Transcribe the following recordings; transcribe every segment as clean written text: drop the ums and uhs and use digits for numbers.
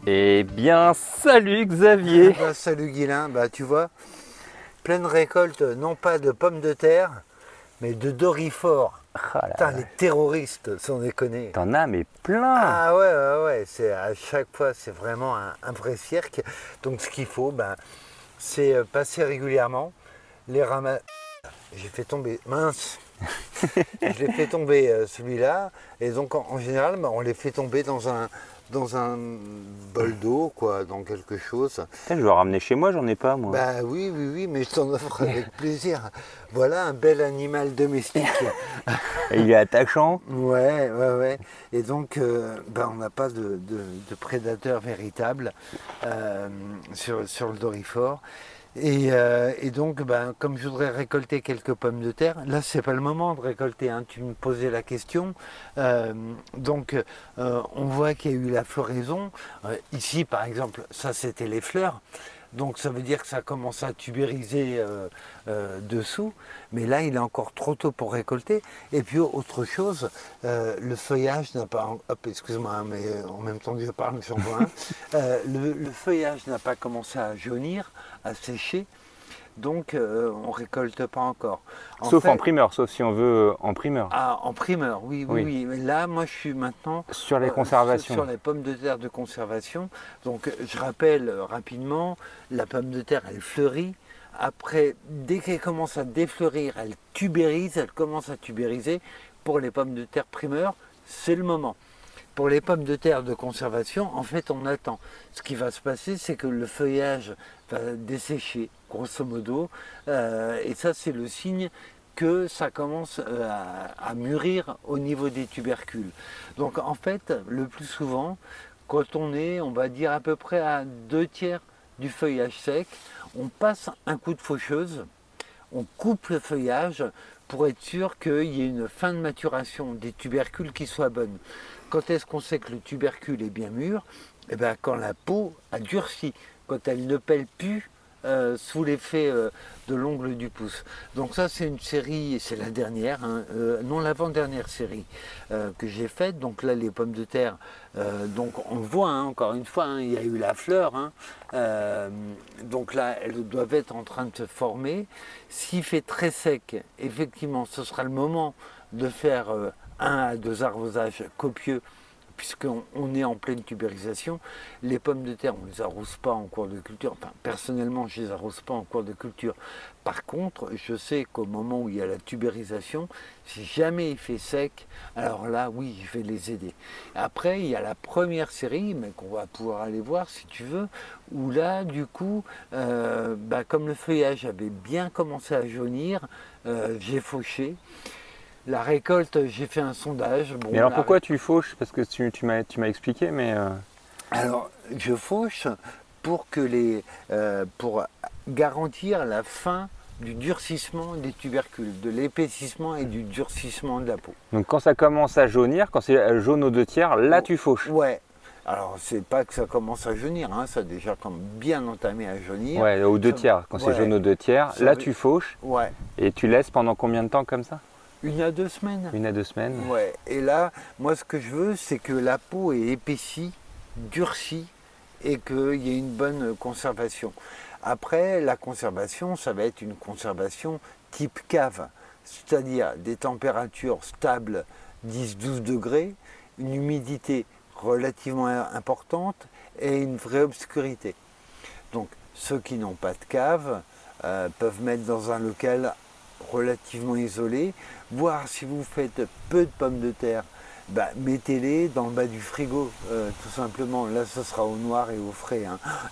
Eh bien, salut Xavier. Salut Guilain, tu vois, pleine récolte, non pas de pommes de terre, mais de dorifort. Ah Putain, là, les terroristes, sans déconner. t'en as mais plein. Ah ouais, c'est à chaque fois, c'est vraiment un vrai cirque. Donc ce qu'il faut, c'est passer régulièrement, les ramasser. J'ai fait tomber, mince, je l'ai fait tomber celui-là, et donc en général, on les fait tomber dans un bol d'eau, quoi, dans quelque chose. Putain, je vais ramener chez moi, j'en ai pas moi. Oui, mais je t'en offre avec plaisir. Voilà un bel animal domestique. Et il est attachant. Ouais. Et donc, on n'a pas de prédateur véritable sur le dorifort. Et donc, comme je voudrais récolter quelques pommes de terre, là, c'est pas le moment de récolter, hein, tu me posais la question. On voit qu'il y a eu la floraison. Ici, par exemple, ça, c'était les fleurs. Donc, ça veut dire que ça commence à tubériser dessous. Mais là, il est encore trop tôt pour récolter. Et puis, autre chose, le feuillage n'a pas... Hop, excuse-moi, mais en même temps que je parle, j'en vois un. Le feuillage n'a pas commencé à jaunir, à sécher, donc on ne récolte pas encore. Sauf en primeur, sauf si on veut en primeur. Ah, en primeur, oui. Mais là, moi, je suis maintenant sur les conservations. Sur les pommes de terre de conservation. Donc, je rappelle rapidement, la pomme de terre, elle fleurit. Après, dès qu'elle commence à défleurir, elle tubérise, elle commence à tubériser. Pour les pommes de terre primeurs, c'est le moment. Pour les pommes de terre de conservation, en fait, on attend. Ce qui va se passer, c'est que le feuillage va dessécher, grosso modo, et ça, c'est le signe que ça commence à mûrir au niveau des tubercules. Donc, en fait, le plus souvent, quand on va dire à peu près à 2/3 du feuillage sec, on passe un coup de faucheuse, on coupe le feuillage pour être sûr qu'il y ait une fin de maturation des tubercules qui soit bonne. Quand est-ce qu'on sait que le tubercule est bien mûr? Eh bien, quand la peau a durci, quand elle ne pèle plus sous l'effet de l'ongle du pouce. Donc ça, c'est une série, c'est la dernière, non l'avant-dernière série que j'ai faite. Donc là, les pommes de terre, donc on voit, encore une fois, il y a eu la fleur. Donc là, elles doivent être en train de se former. S'il fait très sec, effectivement, ce sera le moment de faire 1 à 2 arrosages copieux, puisqu'on est en pleine tubérisation. Les pommes de terre, on ne les arrose pas en cours de culture. Enfin, personnellement, je ne les arrose pas en cours de culture. Par contre, je sais qu'au moment où il y a la tubérisation, si jamais il fait sec, alors là, oui, je vais les aider. Après, il y a la première série, mais qu'on va pouvoir aller voir si tu veux, où là, du coup, comme le feuillage avait bien commencé à jaunir, j'ai fauché. La récolte, j'ai fait un sondage. Mais alors pourquoi tu fauches? Parce que tu m'as expliqué, mais... Alors, je fauche pour garantir la fin du durcissement des tubercules, de l'épaississement et du durcissement de la peau. Donc quand ça commence à jaunir, quand c'est jaune aux 2/3, là tu fauches. Ouais. Alors, c'est pas que ça commence à jaunir, ça a déjà comme bien entamé à jaunir. Ouais, aux 2/3. Quand c'est jaune aux 2/3, là tu fauches. Ouais. Et tu laisses pendant combien de temps comme ça? 1 à 2 semaines. 1 à 2 semaines. Ouais. Et là, moi, ce que je veux, c'est que la peau est épaissie, durcie, et qu'il y ait une bonne conservation. Après, la conservation, ça va être une conservation type cave, c'est-à-dire des températures stables, 10-12 degrés, une humidité relativement importante et une vraie obscurité. Donc, ceux qui n'ont pas de cave peuvent mettre dans un local relativement isolé, voire si vous faites peu de pommes de terre, mettez-les dans le bas du frigo, tout simplement. Là, ce sera au noir et au frais.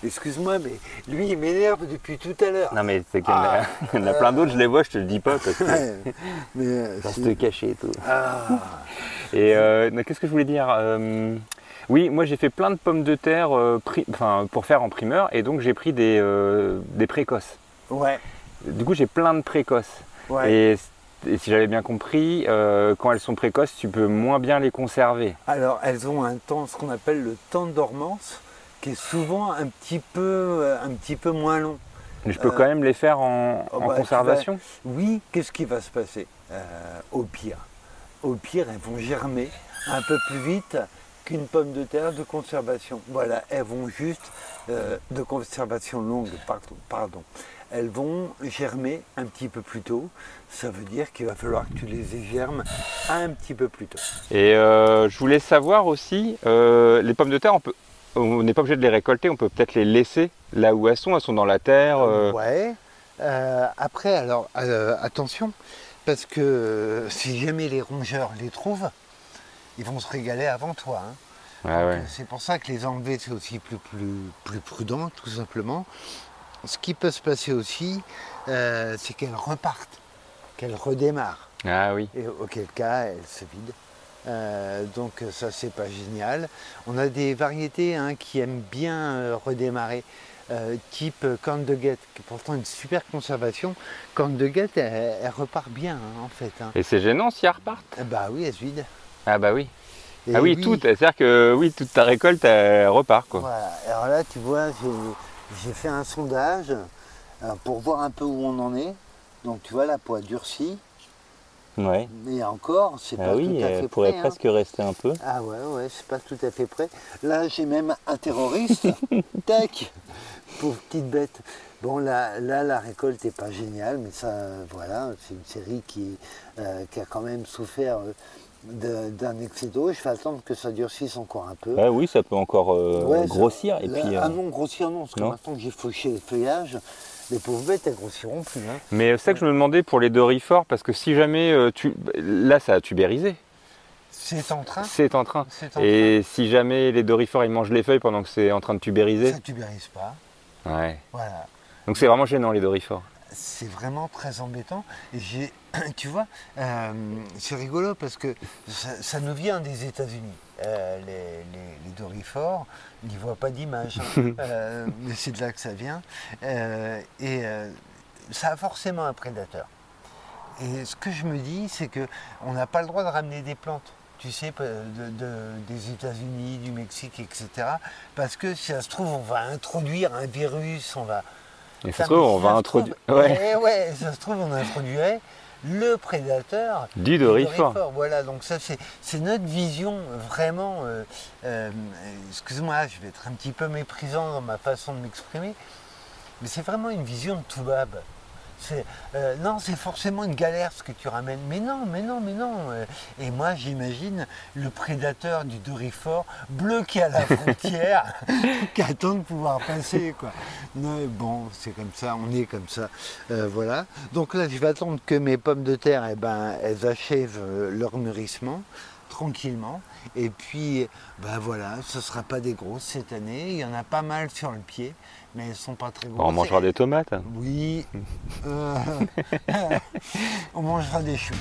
Excuse-moi, mais lui, il m'énerve depuis tout à l'heure. Non, mais c'est qu'il y en a plein d'autres, je les vois, je te le dis pas parce que ça se cacher et tout. Et qu'est-ce que je voulais dire? Oui, moi j'ai fait plein de pommes de terre pour faire en primeur, et donc j'ai pris des précoces. Ouais. Du coup, j'ai plein de précoces. Ouais. Et si j'avais bien compris, quand elles sont précoces, tu peux moins bien les conserver. Alors, elles ont un temps, ce qu'on appelle le temps de dormance, qui est souvent un petit peu moins long. Mais je peux quand même les faire en conservation? Oui, qu'est-ce qui va se passer? Au pire, elles vont germer un peu plus vite qu'une pomme de terre de conservation. Voilà, elles vont juste, de conservation longue, pardon. Elles vont germer un petit peu plus tôt. Ça veut dire qu'il va falloir que tu les germes un petit peu plus tôt. Et je voulais savoir aussi, les pommes de terre, on n'est pas obligé de les récolter, on peut peut-être les laisser là où elles sont dans la terre. Ouais. Après, alors, attention, parce que si jamais les rongeurs les trouvent, ils vont se régaler avant toi. Hein. Ah ouais. C'est pour ça que les enlever, c'est aussi plus prudent, tout simplement. Ce qui peut se passer aussi, c'est qu'elles repartent, qu'elles redémarrent. Ah oui. Et auquel cas, elles se vident. Donc ça, c'est pas génial. On a des variétés qui aiment bien redémarrer. Type corne de guette, qui est pourtant une super conservation. Corne de guette, elle repart bien en fait. Et c'est gênant si elles repartent? Bah oui, elle se vide. Ah bah oui. Et ah oui, c'est-à-dire que oui, toute ta récolte elle repart quoi. Voilà. Alors là, tu vois, j'ai fait un sondage pour voir un peu où on en est. Donc tu vois, la peau a durci. Ouais. Mais encore, c'est pas tout à fait prêt. Elle pourrait presque rester un peu. Ah ouais, c'est pas tout à fait prêt. Là, j'ai même un terroriste. Tac, pauvre petite bête. Bon, là, la récolte n'est pas géniale, mais ça, voilà, c'est une série qui a quand même souffert d'un excès d'eau. Je vais attendre que ça durcisse encore un peu. Ah oui, ça peut encore grossir. Ah non, grossir non, parce que maintenant que j'ai fauché les feuillages, les pauvres bêtes, elles grossiront plus. Hein. Mais c'est ça que je me demandais pour les dorifores, parce que si jamais là, ça a tubérisé. C'est en train. C'est en train. Et si jamais les dorifores ils mangent les feuilles pendant que c'est en train de tubériser. Ça ne tubérise pas. Ouais. Voilà. Donc c'est vraiment gênant les dorifores. C'est vraiment très embêtant. Et tu vois, c'est rigolo parce que ça nous vient des États-Unis. Les dorifores, ils n'y voient pas d'image. Mais c'est de là que ça vient. Ça a forcément un prédateur. Et ce que je me dis, c'est qu'on n'a pas le droit de ramener des plantes. Tu sais, des États-Unis, du Mexique, etc. Parce que si ça se trouve, on va introduire un virus, Et ça se trouve, on va introduire. Ouais, ça se trouve, on introduirait le prédateur du dorifore. Voilà, donc ça, c'est notre vision vraiment. Excuse-moi, je vais être un petit peu méprisant dans ma façon de m'exprimer, mais c'est vraiment une vision de Toubab. Non, c'est forcément une galère ce que tu ramènes. Mais non. Et moi, j'imagine le prédateur du dorifore bloqué à la frontière, qui attend de pouvoir passer, quoi. Mais bon, c'est comme ça, on est comme ça. Voilà. Donc là, je vais attendre que mes pommes de terre, elles achèvent leur mûrissement tranquillement. Et puis, voilà, ce ne sera pas des grosses cette année. Il y en a pas mal sur le pied, mais elles ne sont pas très grosses. On mangera des tomates. Oui. On mangera des choux.